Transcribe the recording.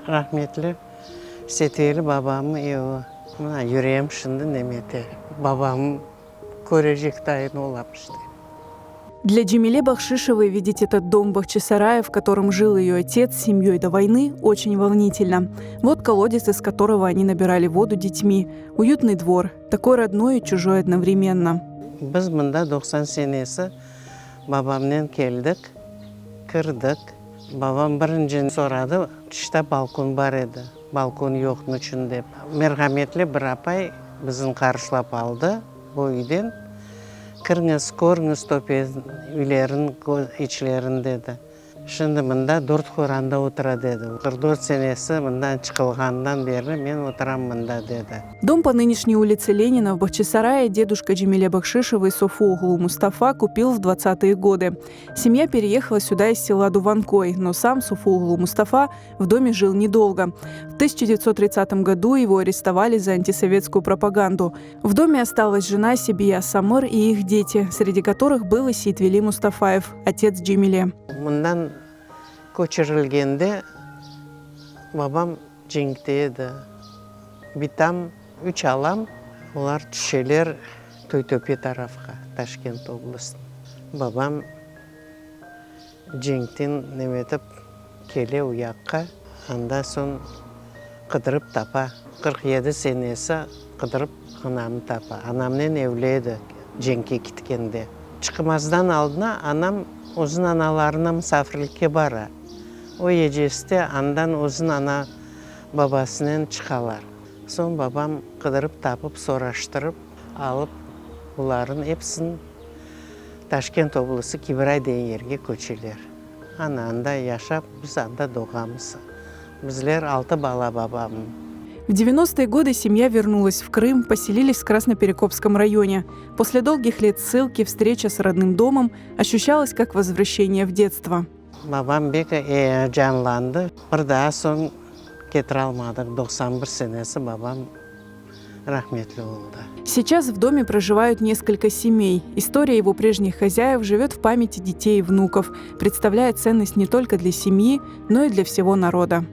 рахметлі. Сетелі бабам еуі. Мына юрем шынды немете. Бабам көрежектайын олапышты. Для Джемиле Бахшишевой видеть этот дом Бахчисарая, в котором жил ее отец с семьей до войны, очень волнительно. Вот колодец, из которого они набирали воду детьми. Уютный двор, такой родной и чужой одновременно. Біз мында 90 сенесі бабамнен келдік, кірдік. Бабам бірінші сұрады, іште балкон бар еді. Балкон жоқтың үшін деп. Мерхаметлі бір апай біздің қаршылап алды бұл үйден. Кіріңіз, көріңіз үйлерін, ішілерін деді. Şimdi мында 4 қоранда отыра деді. 44 сенесі мындан шықылғандан бері мен отырам мында деді. Дом по нынешней улице Ленина в Бахчисарае дедушка Джемиле Бахшишевой Софуоглу Мустафа купил в 20-е годы. Семья переехала сюда из села Дуванкой, но сам Софуоглу Мустафа в доме жил недолго. В 1930 году его арестовали за антисоветскую пропаганду. В доме осталась жена Сибия Самыр и их дети, среди которых был и Сейтвели Мустафаев, отец Джемиле. Мындан көшірілгенде бабам жеңікте еді. Битам 3 алам, олар түшелер Тойтөпе тарафқа, Ташкент облысын. Бабам жеңіктен неметіп келе уяққа, анда сон қыдырып тапа. 47 сенесі қыдырып анамын тапа. Анамнен евледі жеңке кеткенде. Чықымаздан алдына анам uzun analarına misafirlikке bara. O eceste andan uzun ana babasının çıkalar. Son babam kıdırıp tapıp soraştırıp alıp bunların hepsini Taşkent oblusu Kibiray deyen yerge köçüler. Ana anda yaşap biz anda doğamız. Bizler 6 bala babamın. В 90-е годы семья вернулась в Крым, поселились в Красноперекопском районе. После долгих лет ссылки, встреча с родным домом ощущалась как возвращение в детство. Babam bek canlandı. Bir daha son ketire almadık. 91 senesi babam rahmetli oldu. Сейчас в доме проживают несколько семей. История его прежних хозяев живет в памяти детей и внуков, представляет ценность не только для семьи, но и для всего народа.